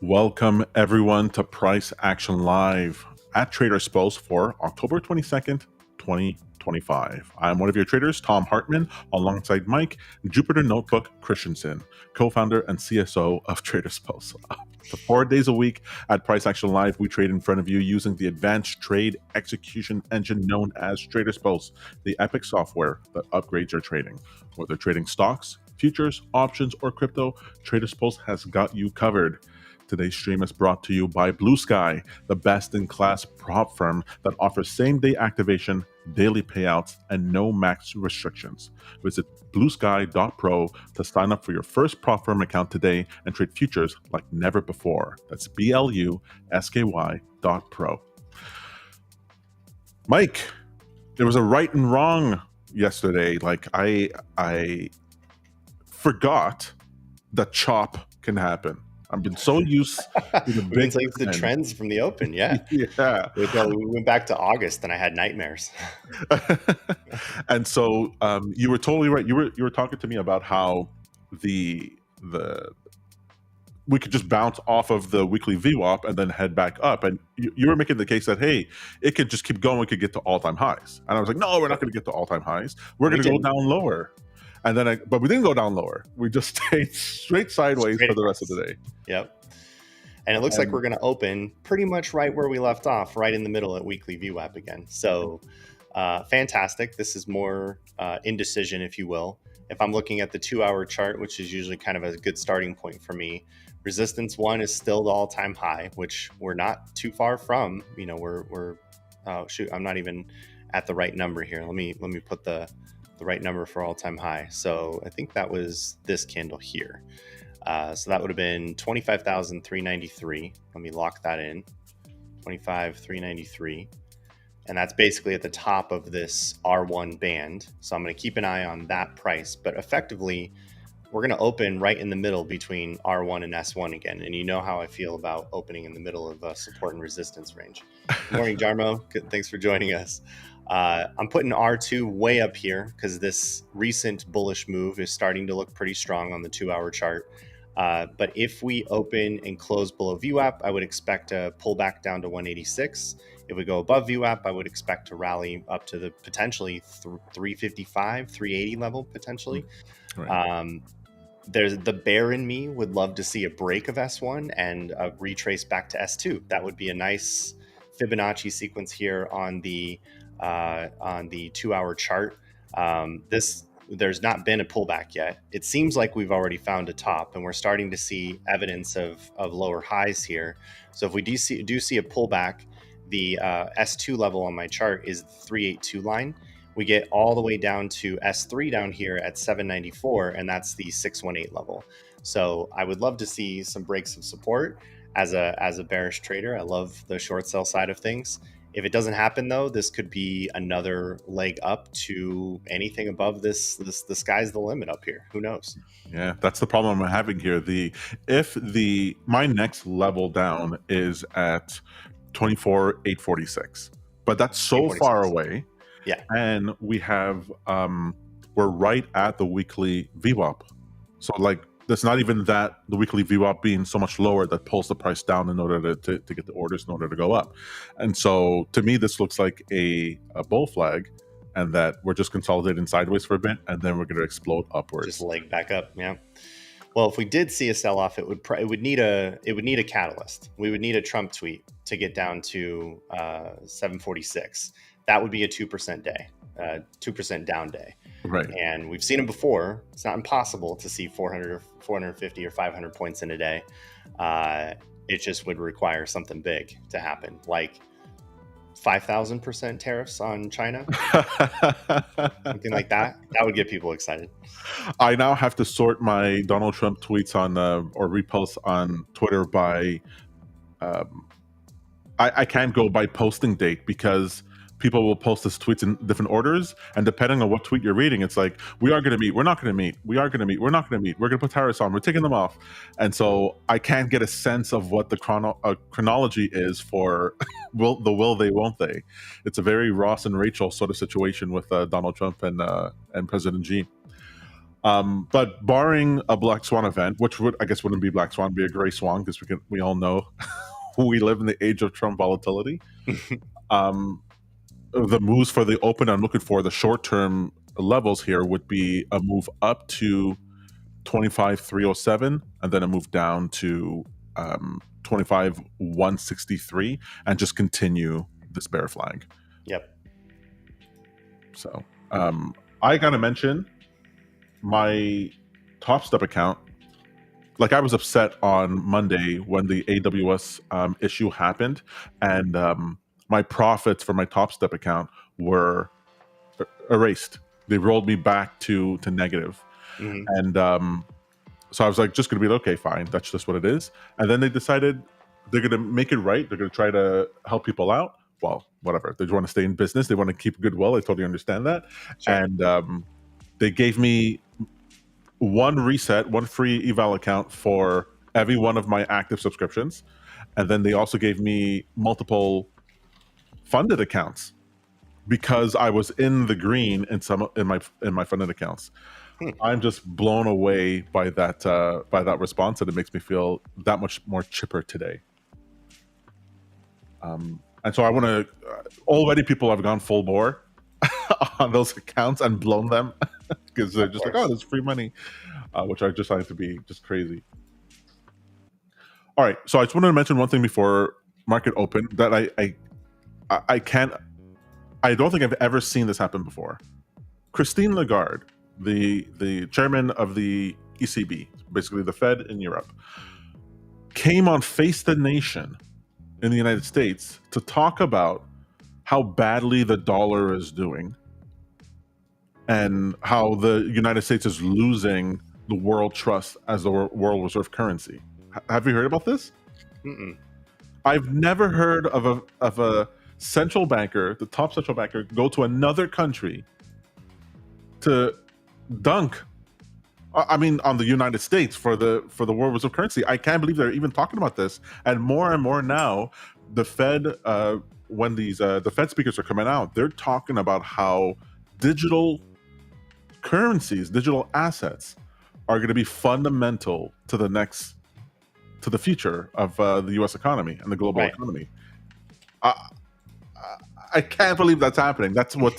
Welcome everyone to Price Action Live at TradersPost for October 22nd, 2025. I'm one of your traders, Tom Hartman, alongside Mike Jupiter Notebook Christensen, co-founder and CSO of TradersPost. For 4 days a week at Price Action Live, we trade in front of you using the advanced trade execution engine known as TradersPost, the epic software that upgrades your trading. Whether trading stocks, futures, options, or crypto, TradersPost has got you covered. Today's stream is brought to you by Blue Sky, the best-in-class prop firm that offers same-day activation, daily payouts, and no max restrictions. Visit bluesky.pro to sign up for your first prop firm account today and trade futures like never before. That's BLUSKY.pro. Mike, there was a right and wrong yesterday. Like I forgot that chop can happen. I've been so used to the big the trends from the open. Yeah. Yeah. We went back to August and I had nightmares. And so you were totally right. You were talking to me about how the we could just bounce off of the weekly VWAP and then head back up. And you were making the case that, hey, it could just keep going. We could get to all-time highs. And I was like, no, we're not going to get to all-time highs. We're going to go down lower. And then, but we didn't go down lower. We just stayed straight sideways for the rest of the day. Yep. And it looks like we're going to open pretty much right where we left off, right in the middle at weekly VWAP again. So fantastic. This is more indecision, if you will. If I'm looking at the 2-hour chart, which is usually kind of a good starting point for me, resistance 1 is still the all-time high, which we're not too far from. You know, we're shoot, I'm not even at the right number here. Let me put the right number for all-time high. So I think that was this candle here. So that would have been 25,393. Let me lock that in. 25,393. And that's basically at the top of this R1 band. So I'm going to keep an eye on that price. But effectively, we're going to open right in the middle between R1 and S1 again. And you know how I feel about opening in the middle of a support and resistance range. Good morning, Jarmo. Thanks for joining us. I'm putting R2 way up here because this recent bullish move is starting to look pretty strong on the 2-hour chart. But if we open and close below VWAP, I would expect a pull back down to 186. If we go above VWAP, I would expect to rally up to the potentially 355, 380 level potentially. Right. There's the bear in me would love to see a break of S1 and a retrace back to S2. That would be a nice Fibonacci sequence here on the 2-hour chart. There's not been a pullback yet. It seems like we've already found a top and we're starting to see evidence of lower highs here. So if we do see a pullback, the S2 level on my chart is the 382 line. We get all the way down to S3 down here at 794, and that's the 618 level. So I would love to see some breaks of support as a bearish trader. I love the short sell side of things. If it doesn't happen, though, this could be another leg up to anything above this. The sky's the limit up here. Who knows? Yeah, that's the problem I'm having here. My next level down is at 24,846, but that's so far away. Yeah, and we have we're right at the weekly VWAP. So like, that's not even that the weekly VWAP being so much lower that pulls the price down in order to get the orders in order to go up. And so to me, this looks like a bull flag, and that we're just consolidating sideways for a bit, and then we're going to explode upwards. Just leg back up. Yeah. Well, if we did see a sell-off, it would need a catalyst. We would need a Trump tweet to get down to 746. That would be a 2% day, 2% down day. Right. And we've seen them before. It's not impossible to see 400 or 450 or 500 points in a day. It just would require something big to happen, like 5,000% tariffs on China, something like that. That would get people excited. I now have to sort my Donald Trump tweets on or reposts on Twitter by. I can't go by posting date because people will post his tweets in different orders, and depending on what tweet you're reading, it's like, we are going to meet, we're not going to meet, we are going to meet, we're not going to meet, we're going to put tariffs on, we're taking them off. And so I can't get a sense of what the chronology is for will they, won't they. It's a very Ross and Rachel sort of situation with Donald Trump and President Xi. But barring a black swan event, which I guess wouldn't be black swan, be a gray swan, because we all know we live in the age of Trump volatility. The moves for the open I'm looking for, the short term levels here, would be a move up to 25,307 and then a move down to 25,163 and just continue this bear flag. Yep. So I gotta mention my Top Step account. Like, I was upset on Monday when the AWS issue happened, and my profits for my Top Step account were erased. They rolled me back to negative. Mhm. And so I was like, just gonna be like, okay, fine, that's just what it is. And then they decided they're gonna make it right. They're gonna try to help people out. Well, whatever. They want to stay in business. They want to keep goodwill. I totally understand that. Sure. And they gave me one free eval account for every one of my active subscriptions, and then they also gave me multiple funded accounts because I was in the green in my funded accounts. I'm just blown away by that response, and it makes me feel that much more chipper today. And so I want to. Already, people have gone full bore on those accounts and blown them because they're just like, oh, there's free money, which I just find to be just crazy. All right, so I just wanted to mention one thing before market open that I can't. I don't think I've ever seen this happen before. Christine Lagarde, the chairman of the ECB, basically the Fed in Europe, came on Face the Nation in the United States to talk about how badly the dollar is doing and how the United States is losing the world trust as the world reserve currency. Have you heard about this? Mm-mm. I've never heard of a central banker, the top central banker, go to another country to dunk, I mean, on the United States for the world reserve currency. I can't believe they're even talking about this. And more now, the Fed, when the Fed speakers are coming out, they're talking about how digital currencies, digital assets, are going to be fundamental to the future of the U.S. economy and the global economy. I can't believe that's happening. That's what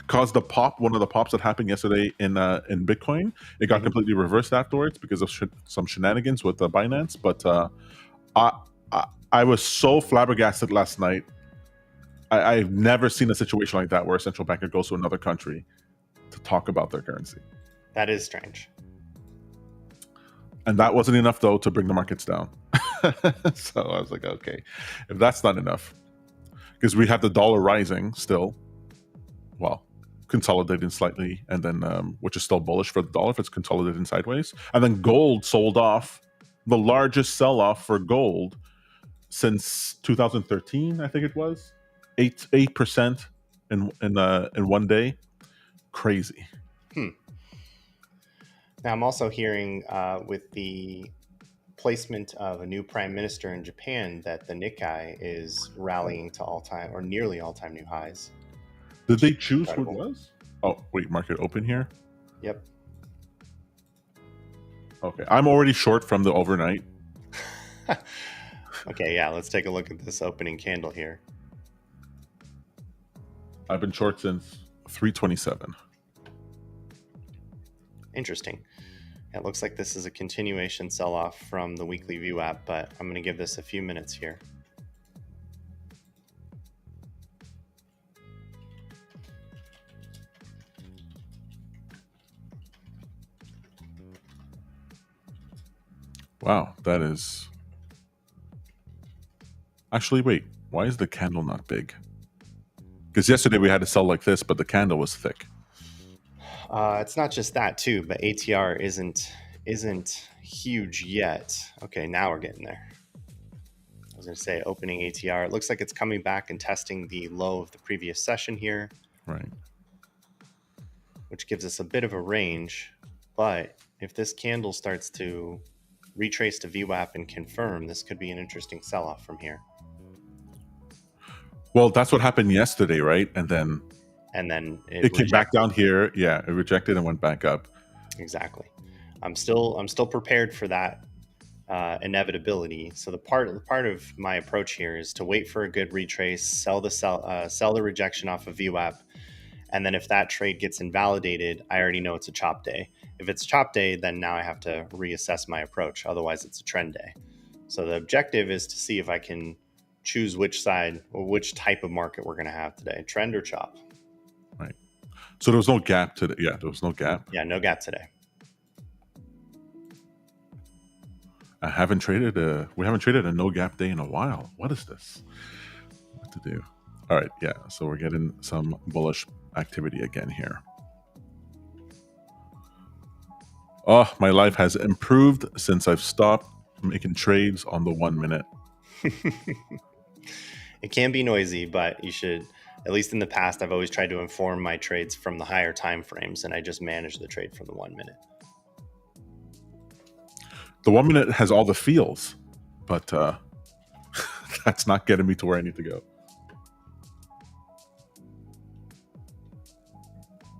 caused the pop. One of the pops that happened yesterday in Bitcoin. It got completely reversed afterwards because of some shenanigans with Binance. But I was so flabbergasted last night. I've never seen a situation like that where a central banker goes to another country to talk about their currency. That is strange. And that wasn't enough, though, to bring the markets down. So I was like, okay, if that's not enough, because we have the dollar rising still, well, consolidating slightly, and then which is still bullish for the dollar if it's consolidating sideways. And then gold sold off, the largest sell-off for gold since 2013, I think it was, 8% in one day. Crazy. Now, I'm also hearing with the placement of a new prime minister in Japan that the Nikkei is rallying to all-time or nearly all-time new highs. Did they choose who it was? Oh, wait, market open here? Yep. Okay, I'm already short from the overnight. Okay, yeah, let's take a look at this opening candle here. I've been short since 327. Interesting. It looks like this is a continuation sell-off from the weekly VWAP, but I'm going to give this a few minutes here. Wow, that is... Actually, wait. Why is the candle not big? Because yesterday we had to sell like this, but the candle was thick. It's not just that too, but ATR isn't huge yet. Okay, now we're getting there. I was going to say opening ATR. It looks like it's coming back and testing the low of the previous session here. Right. Which gives us a bit of a range. But if this candle starts to retrace to VWAP and confirm, this could be an interesting sell-off from here. Well, that's what happened yesterday, right? And then it came back down here. Yeah, it rejected and went back up. Exactly. I'm still prepared for that inevitability. So the part of my approach here is to wait for a good retrace, sell the rejection off of VWAP, and then if that trade gets invalidated, I already know it's a chop day. If it's a chop day, then now I have to reassess my approach. Otherwise, it's a trend day. So the objective is to see if I can choose which side or which type of market we're going to have today, trend or chop. Right. So there was no gap today. Yeah, there was no gap. Yeah, no gap today. We haven't traded a no gap day in a while. What is this? What to do? All right, yeah. So we're getting some bullish activity again here. Oh, my life has improved since I've stopped making trades on the 1 minute. It can be noisy, but you should, at least in the past, I've always tried to inform my trades from the higher time frames, and I just manage the trade from the 1 minute. The 1 minute has all the feels, but that's not getting me to where I need to go.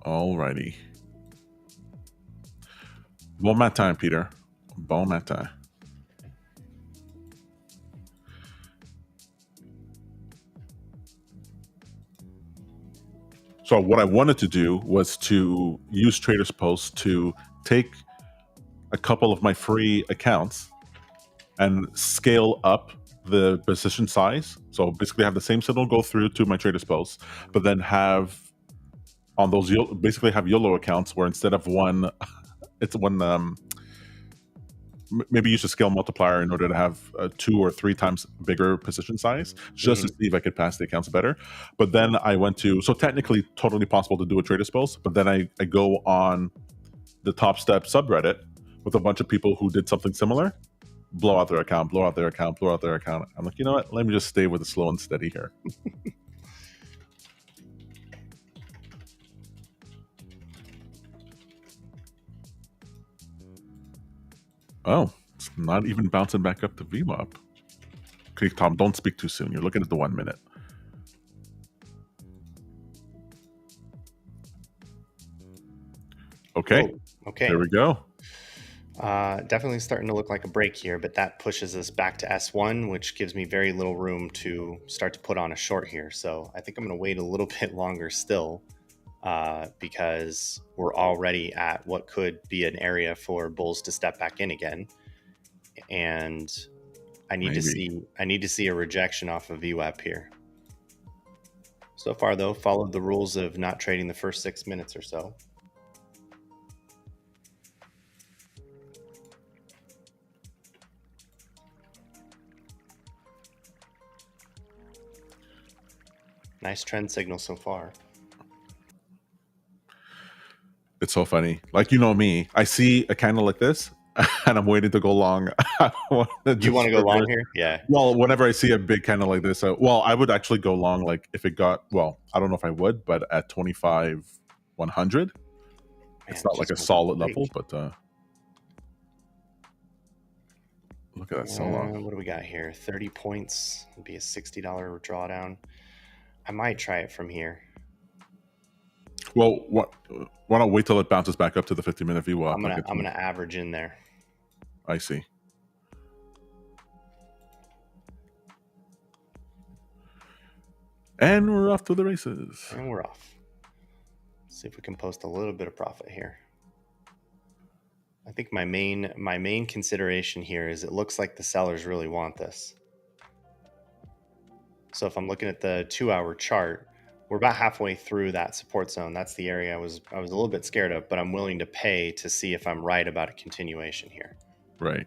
Alrighty. Bon matin, Peter. Bon matin. So what I wanted to do was to use TradersPost to take a couple of my free accounts and scale up the position size. So basically have the same signal go through to my TradersPost, but then have on those basically have YOLO accounts where instead of one, it's one, maybe use a scale multiplier in order to have 2 or 3 times bigger position size, just to see if I could pass the accounts better. But then I went to, so technically totally possible to do a TradersPost, but then I go on the Top Step subreddit with a bunch of people who did something similar, blow out their account, blow out their account, blow out their account. I'm like, you know what? Let me just stay with the slow and steady here. Oh, it's not even bouncing back up to VWAP. Okay, Tom, don't speak too soon. You're looking at the 1 minute. Okay. Oh, okay. There we go. Definitely starting to look like a break here, but that pushes us back to S1, which gives me very little room to start to put on a short here. So I think I'm going to wait a little bit longer still because we're already at what could be an area for bulls to step back in again. And I need to see a rejection off of VWAP here. So far, though, followed the rules of not trading the first 6 minutes or so. Nice trend signal so far. It's so funny. Like, you know me, I see a candle like this and I'm waiting to go long. You want to go long here? Yeah. Well, whenever I see a big candle like this, well, I would actually go long. Like if it got, well, I don't know if I would, but at 25,100, it's not like a solid level, but look at that sell-off. What do we got here? 30 points would be a $60 drawdown. I might try it from here. Well, why not wait till it bounces back up to the 50-minute VWAP? I'm gonna average in there. I see. And we're off to the races. And we're off. Let's see if we can post a little bit of profit here. I think my main consideration here is it looks like the sellers really want this. So if I'm looking at the 2-hour chart, we're about halfway through that support zone. That's the area I was a little bit scared of, but I'm willing to pay to see if I'm right about a continuation here. Right.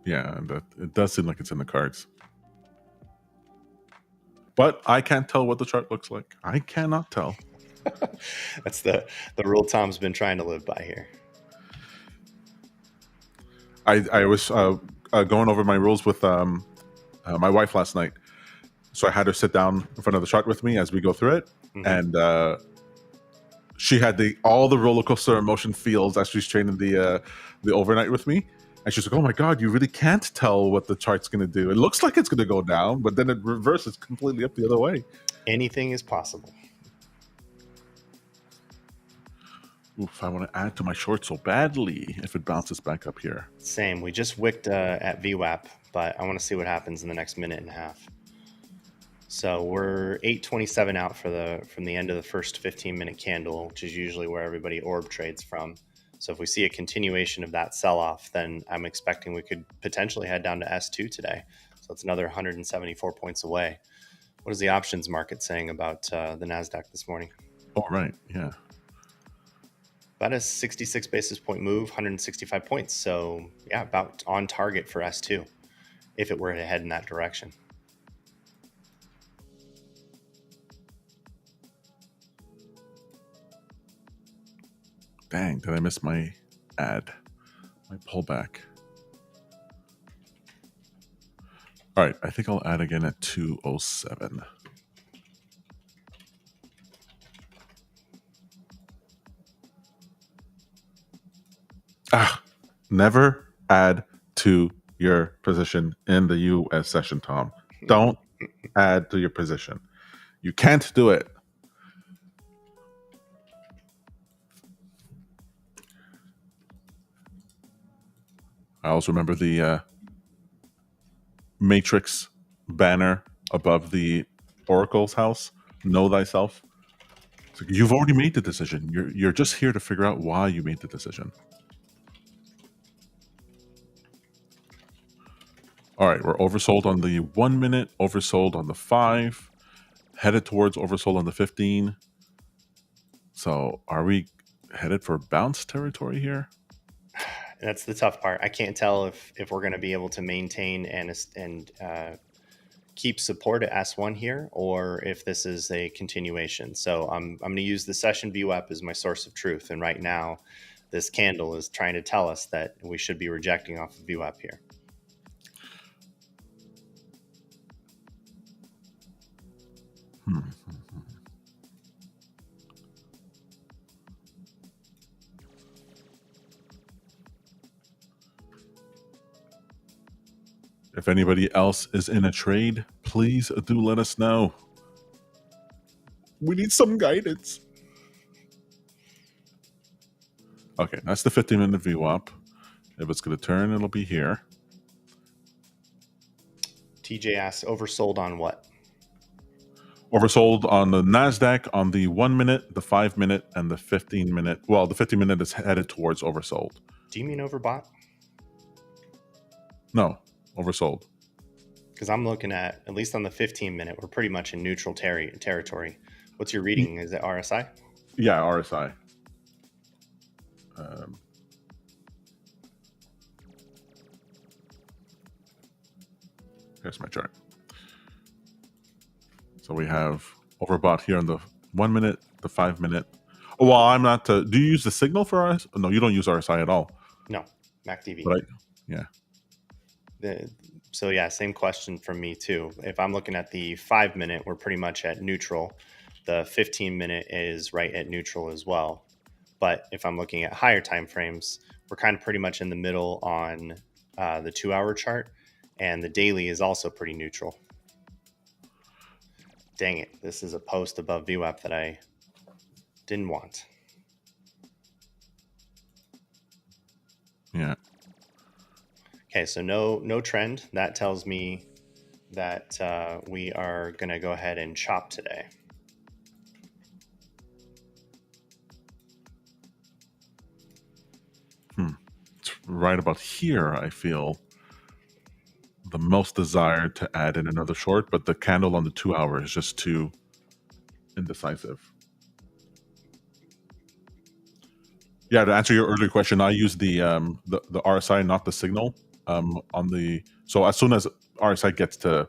Yeah, it does seem like it's in the cards. But I can't tell what the chart looks like. I cannot tell. That's the rule Tom's been trying to live by here. I was going over my rules with my wife last night. So I had her sit down in front of the chart with me as we go through it. Mm-hmm. And she had all the roller coaster emotion feels as she's training the overnight with me. And she's like, oh my God, you really can't tell what the chart's going to do. It looks like it's going to go down, but then it reverses completely up the other way. Anything is possible. Oof, I want to add to my short so badly if it bounces back up here. Same. We just wicked at VWAP, but I want to see what happens in the next minute and a half. So we're 8:27 out from the end of the first 15-minute candle, which is usually where everybody orb trades from. So if we see a continuation of that sell-off, then I'm expecting we could potentially head down to S2 today. So it's another 174 points away. What is the options market saying about the NASDAQ this morning? Oh, right. Yeah. About a 66 basis point move, 165 points. So yeah, about on target for S2 if it were to head in that direction. Dang, did I miss my ad? My pullback. All right, I think I'll add again at 207. Never add to your position in the US session, Tom. Don't add to your position. You can't do it. I also remember the Matrix banner above the Oracle's house. Know thyself. It's like, you've already made the decision. You're just here to figure out why you made the decision. All right, we're oversold on the 1 minute, oversold on the 5, headed towards oversold on the 15. So are we headed for bounce territory here? That's the tough part. I can't tell if we're going to be able to maintain and keep support at S1 here, or if this is a continuation. So I'm going to use the session VWAP as my source of truth. And right now, this candle is trying to tell us that we should be rejecting off of VWAP here. If anybody else is in a trade, please do let us know. We need some guidance. Okay, that's the 15-minute VWAP. If it's going to turn, it'll be here. TJ asks, oversold on what? Oversold on the NASDAQ on the 1 minute, the 5 minute, and the 15-minute. Well, the 15-minute is headed towards oversold. Do you mean overbought? No, oversold. Because I'm looking at least on the 15-minute, we're pretty much in neutral territory. What's your reading? Is it RSI? Yeah, RSI. Here's my chart. So we have overbought here on the 1 minute, the 5 minute. Oh, well, I'm not. Do you use the signal for RSI? No, you don't use RSI at all. No, MACD. But yeah. So yeah, same question from me too. If I'm looking at the 5 minute, we're pretty much at neutral. The 15-minute is right at neutral as well. But if I'm looking at higher time frames, we're kind of pretty much in the middle on the 2-hour chart, and the daily is also pretty neutral. Dang it, this is a post above VWAP that I didn't want. Yeah. Okay, so no trend. That tells me that we are going to go ahead and chop today. It's right about here, I feel the most desired to add in another short, but the candle on the 2 hour is just too indecisive. Yeah, to answer your earlier question, I use the RSI, not the signal. On the so as soon as RSI gets to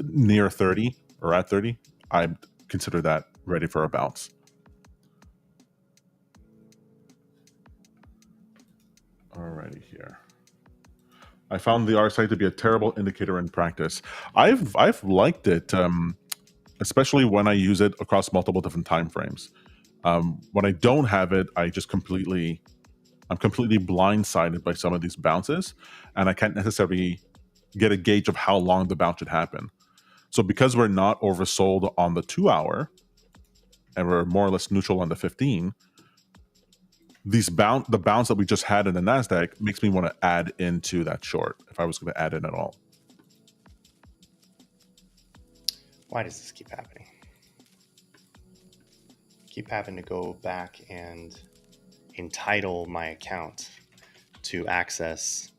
near 30 or at 30, I consider that ready for a bounce. Alrighty here. I found the RSI to be a terrible indicator in practice. I've liked it, especially when I use it across multiple different time frames. When I don't have it, I'm completely blindsided by some of these bounces, and I can't necessarily get a gauge of how long the bounce should happen. So because we're not oversold on the 2 hour, and we're more or less neutral on the 15, the bounce that we just had in the Nasdaq makes me want to add into that short if I was going to add in at all. Why does this keep happening? Keep having to go back and entitle my account to access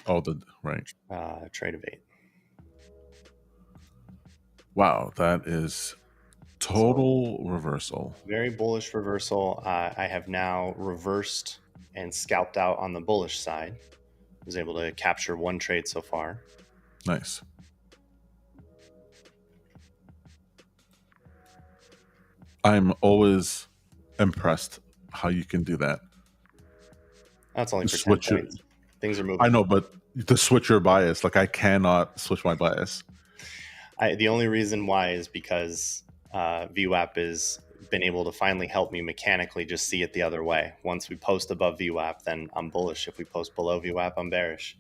TradeView. Wow, that is total reversal. Very bullish reversal. I have now reversed and scalped out on the bullish side. Was able to capture one trade so far. Nice. I'm always impressed how you can do that. That's only for 10 points. Things are moving. I know, but to switch your bias, like I cannot switch my bias. The only reason why is because VWAP has been able to finally help me mechanically just see it the other way. Once we post above VWAP, then I'm bullish. If we post below VWAP, I'm bearish.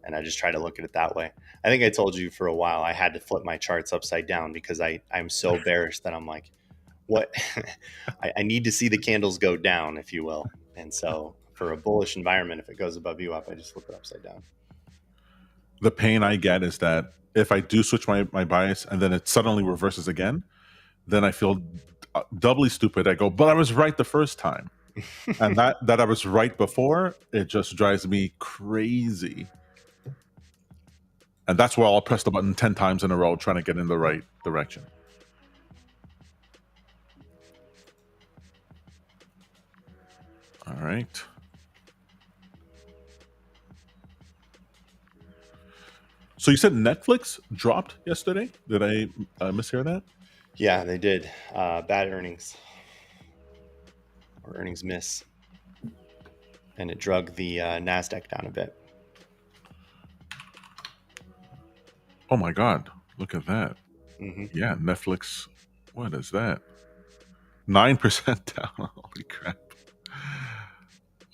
And I just try to look at it that way. I think I told you for a while I had to flip my charts upside down because I'm so bearish that I'm like, what? I need to see the candles go down, if you will. And so for a bullish environment, if it goes above VWAP, I just flip it upside down. The pain I get is that if I do switch my bias and then it suddenly reverses again, then I feel doubly stupid. I go, but I was right the first time. And that I was right before, it just drives me crazy. And that's why I'll press the button 10 times in a row trying to get in the right direction. All right. So you said Netflix dropped yesterday? Did I mishear that? Yeah, they did. Bad earnings. Or earnings miss. And it drug the NASDAQ down a bit. Oh my God. Look at that. Mm-hmm. Yeah, Netflix. What is that? 9% down. Holy crap.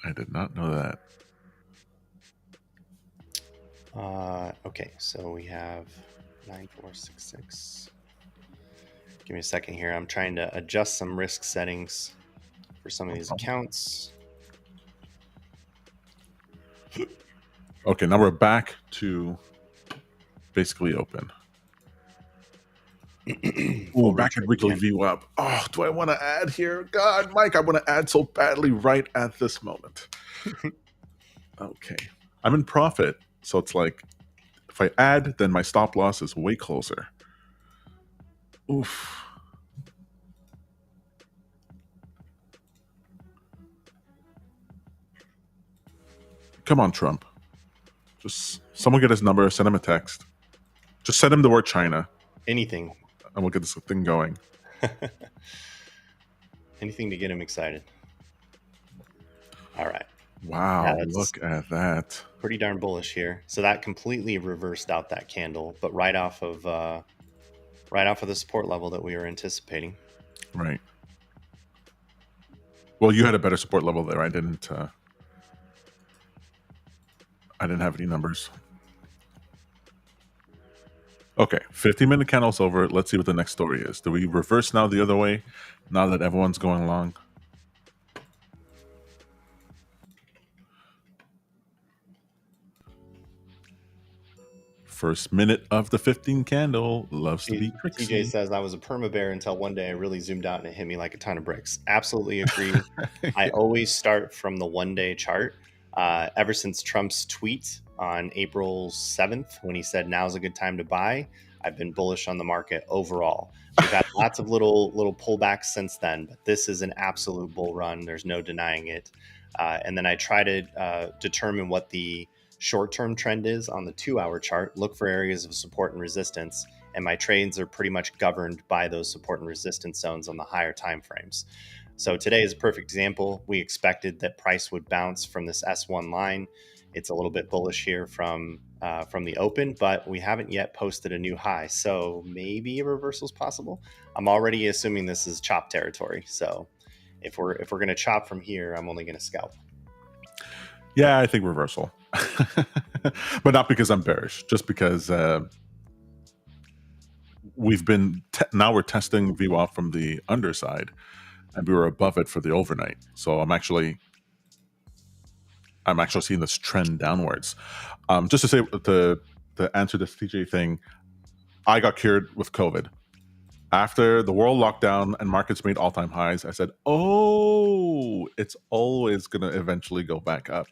I did not know that. Okay, so we have 9466. Give me a second here. I'm trying to adjust some risk settings for some of these accounts. Okay, now we're back to basically open. Ooh, back at weekly VWAP. Oh, do I want to add here? God, Mike, I want to add so badly right at this moment. Okay, I'm in profit, so it's like if I add, then my stop loss is way closer. Oof. Come on, Trump. Just someone get his number, send him a text. Just send him the word China. Anything. And we'll get this thing going. Anything to get him excited. All right. Wow, look at that. Pretty darn bullish here. So that completely reversed out that candle, but right off of the support level that we were anticipating. Right. Well, you had a better support level there. I didn't have any numbers. Okay, 15-minute candle's over. Let's see what the next story is. Do we reverse now the other way, now that everyone's going long? First minute of the 15 candle loves to be tricksy. TJ says, I was a Permabear until one day I really zoomed out and it hit me like a ton of bricks. Absolutely agree. I always start from the one-day chart. Ever since Trump's tweet on April 7th, when he said, now's a good time to buy, I've been bullish on the market overall. We've had lots of little pullbacks since then, but this is an absolute bull run. There's no denying it. And then I try to determine what the short-term trend is on the 2-hour chart, look for areas of support and resistance, and my trades are pretty much governed by those support and resistance zones on the higher time frames. So today is a perfect example. We expected that price would bounce from this S1 line. It's a little bit bullish here from the open, but we haven't yet posted a new high. So maybe a reversal is possible. I'm already assuming this is chop territory. So if we're going to chop from here, I'm only going to scalp. Yeah, I think reversal. But not because I'm bearish, just because we've been now we're testing VWAP from the underside, and we were above it for the overnight. So I'm actually seeing this trend downwards. Just to say, to answer this TJ thing, I got cured with COVID. After the world lockdown and markets made all-time highs, I said, oh, it's always going to eventually go back up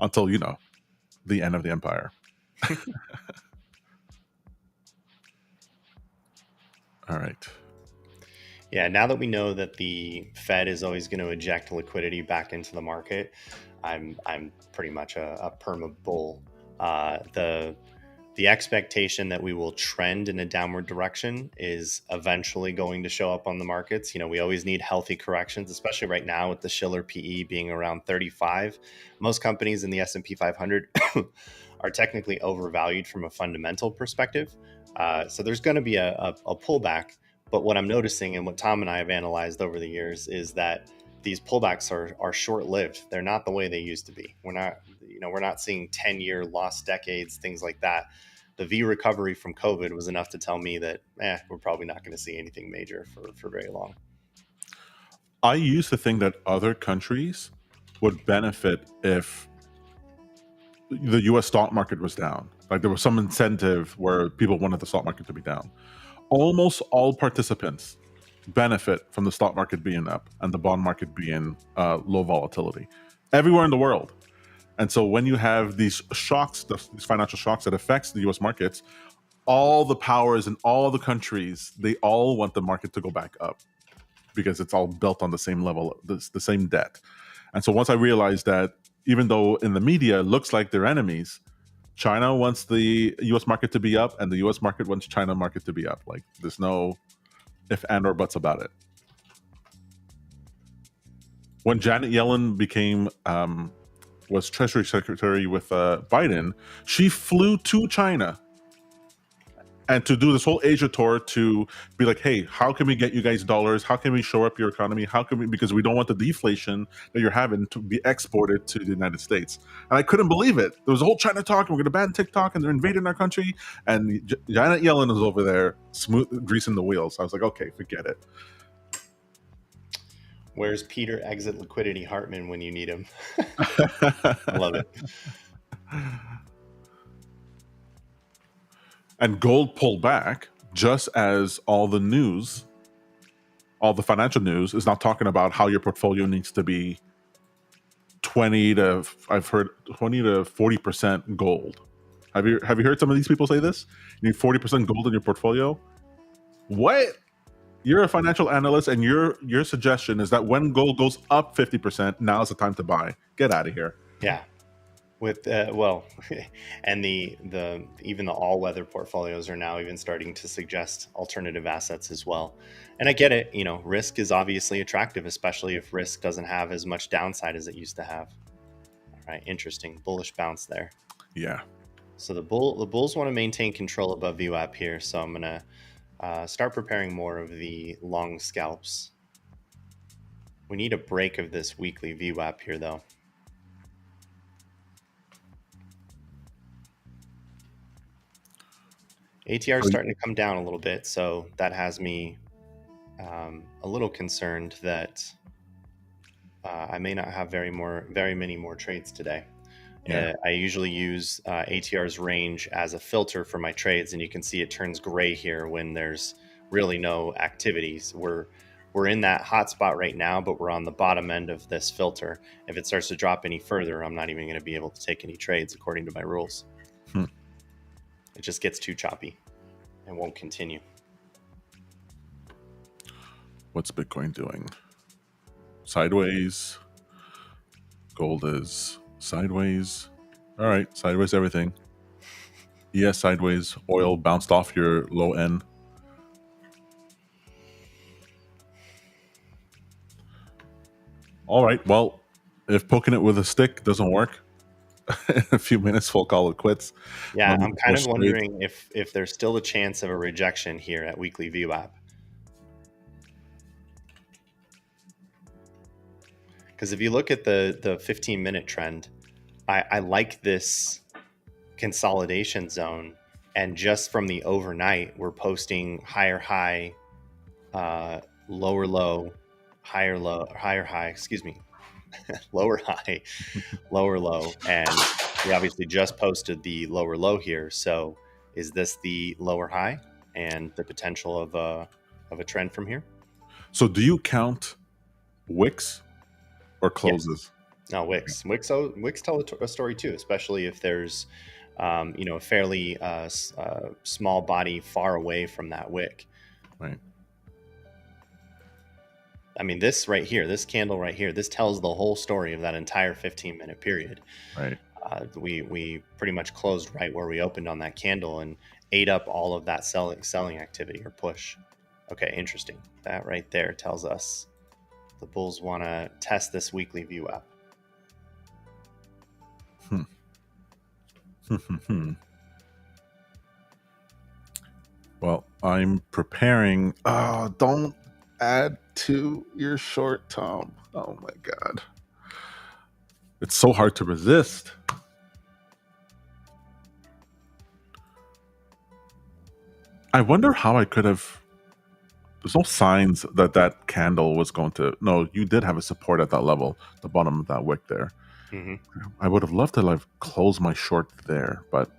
until, the end of the empire. All right. Yeah, now that we know that the Fed is always going to eject liquidity back into the market, I'm pretty much a Permabull. The expectation that we will trend in a downward direction is eventually going to show up on the markets. We always need healthy corrections, especially right now with the Schiller PE being around 35. Most companies in the S&P 500 are technically overvalued from a fundamental perspective. So there's going to be a pullback. But what I'm noticing, and what Tom and I have analyzed over the years, is that these pullbacks are short-lived. They're not the way they used to be. We're not seeing 10-year lost decades, things like that. The V recovery from COVID was enough to tell me that we're probably not going to see anything major for very long. I used to think that other countries would benefit if the U.S. stock market was down. Like there was some incentive where people wanted the stock market to be down. Almost all participants benefit from the stock market being up and the bond market being low volatility everywhere in the world. And so when you have these shocks, these financial shocks that affects the U.S. markets, all the powers in all the countries, they all want the market to go back up because it's all built on the same level, the same debt. And so once I realized that, even though in the media it looks like they're enemies, China wants the U.S. market to be up, and the U.S. market wants China market to be up. Like there's no if and or buts about it. When Janet Yellen was Treasury Secretary with Biden, she flew to China and to do this whole Asia tour to be like, hey, how can we get you guys dollars? How can we shore up your economy? How can we, because we don't want the deflation that you're having to be exported to the United States. And I couldn't believe it. There was a whole China talk, and we're going to ban TikTok, and they're invading our country. And Janet Yellen is over there greasing the wheels. I was like, okay, forget it. Where's Peter exit liquidity Hartman when you need him? I love it. And gold pulled back just as all the financial news is not talking about how your portfolio needs to be 20 to 40% gold. Have you heard some of these people say this? You need 40% gold in your portfolio? What? You're a financial analyst, and your suggestion is that when gold goes up 50%, now is the time to buy. Get out of here. Yeah. With and even the all-weather portfolios are now even starting to suggest alternative assets as well. And I get it, risk is obviously attractive, especially if risk doesn't have as much downside as it used to have. All right, interesting bullish bounce there. Yeah. So the bulls want to maintain control above VWAP here, so I'm gonna start preparing more of the long scalps. We need a break of this weekly VWAP here, though. ATR is starting to come down a little bit, so that has me a little concerned that I may not have very many more trades today. Yeah. I usually use ATR's range as a filter for my trades, and you can see it turns gray here when there's really no activities. We're in that hot spot right now, but we're on the bottom end of this filter. If it starts to drop any further, I'm not even going to be able to take any trades according to my rules. It just gets too choppy and won't continue. What's Bitcoin doing? Sideways. Gold is sideways. All right, sideways everything. ES sideways. Oil bounced off your low end. All right, well, if poking it with a stick doesn't work, in a few minutes we'll call it quits. Yeah, I'm kind of wondering if there's still a chance of a rejection here at weekly VWAP. Because if you look at the 15-minute trend, I like this consolidation zone And just from the overnight, we're posting higher high, lower low, higher low, higher high, excuse me, lower high, lower low. And we obviously just posted the lower low here. So is this the lower high and the potential of a trend from here? So do you count wicks or closes? No, Wicks. Wicks tell a story too, especially if there's, a fairly small body far away from that wick. Right. I mean, this right here, this candle right here, this tells the whole story of that entire 15-minute period. Right. We pretty much closed right where we opened on that candle and ate up all of that selling activity or push. Okay, interesting. That right there tells us the bulls want to test this weekly VWAP. Well, I'm preparing. Oh, don't add to your short, Tom. Oh my God. It's so hard to resist. I wonder how I could have. There's no signs that that candle was going to. No, you did have a support at that level, the bottom of that wick there. Mm-hmm. I would have loved to like close my short there, but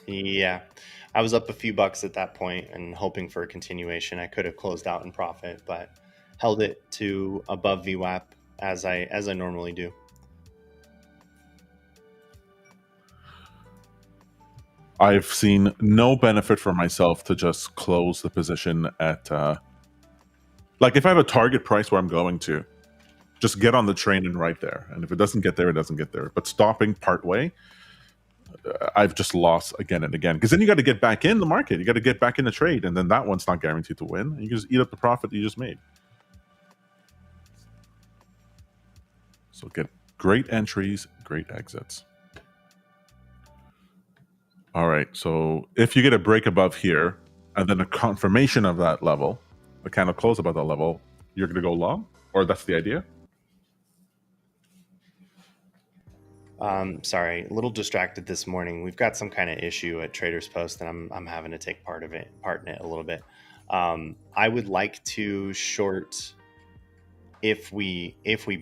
yeah, I was up a few bucks at that point and hoping for a continuation. I could have closed out in profit, but held it to above VWAP as I normally do. I've seen no benefit for myself to just close the position at like if I have a target price where I'm going to, just get on the train and right there. And if it doesn't get there, it doesn't get there. But stopping part way, I've just lost again and again. Because then you got to get back in the market. You got to get back in the trade. And then that one's not guaranteed to win. You can just eat up the profit you just made. So get great entries, great exits. All right. So if you get a break above here and then a confirmation of that level, the candle close above that level, you're going to go long? Or that's the idea? Sorry, a little distracted this morning. We've got some kind of issue at TradersPost, and I'm having to take part in it a little bit. I would like to short if we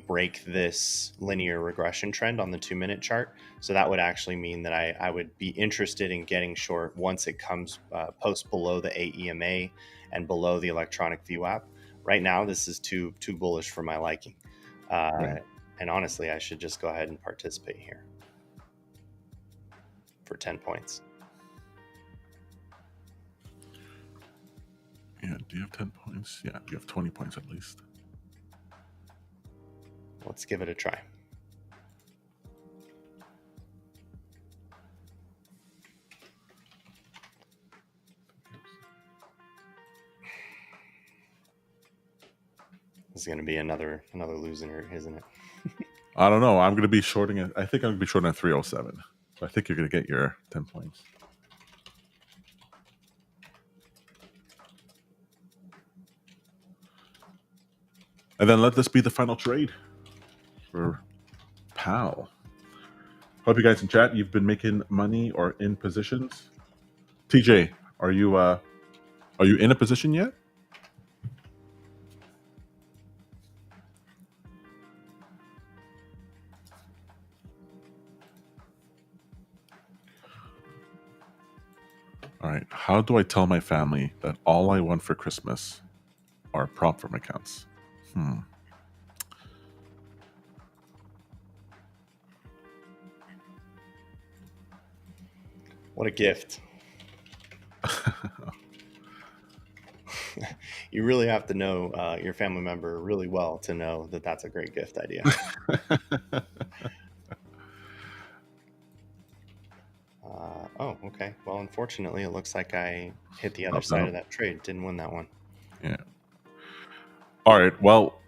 break this linear regression trend on the 2-minute chart. So that would actually mean that I would be interested in getting short once it comes post below the AEMA and below the electronic VWAP. Right now, this is too bullish for my liking. Right. And honestly, I should just go ahead and participate here for 10 points. Yeah, do you have 10 points? Yeah, you have 20 points at least. Let's give it a try. This is going to be another loser, isn't it? I don't know. I'm going to be shorting it. I think I'm going to be shorting at 307. So I think you're going to get your 10 points. And then let this be the final trade for PAL. Hope you guys in chat, you've been making money or in positions. TJ, are you in a position yet? All right. How do I tell my family that all I want for Christmas are prop firm accounts? What a gift. You really have to know your family member really well to know that that's a great gift idea. Oh, okay. Well, unfortunately, it looks like I hit the other side of that trade. Didn't win that one. Yeah. All right. Well,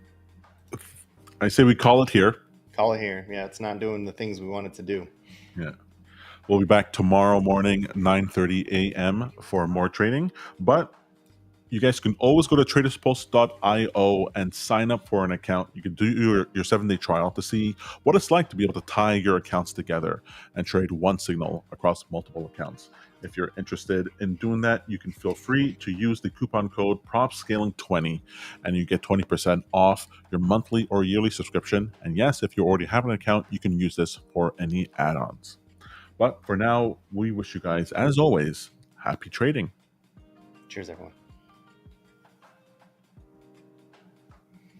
I say we call it here. Call it here. Yeah, it's not doing the things we want it to do. Yeah. We'll be back tomorrow morning, 9:30 a.m. for more trading. But you guys can always go to TradersPost.io and sign up for an account. You can do your 7-day trial to see what it's like to be able to tie your accounts together and trade one signal across multiple accounts. If you're interested in doing that, you can feel free to use the coupon code PropScaling20 and you get 20% off your monthly or yearly subscription. And yes, if you already have an account, you can use this for any add-ons. But for now, we wish you guys, as always, happy trading. Cheers, everyone.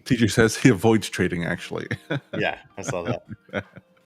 TJ says he avoids trading, actually. Yeah, I saw that.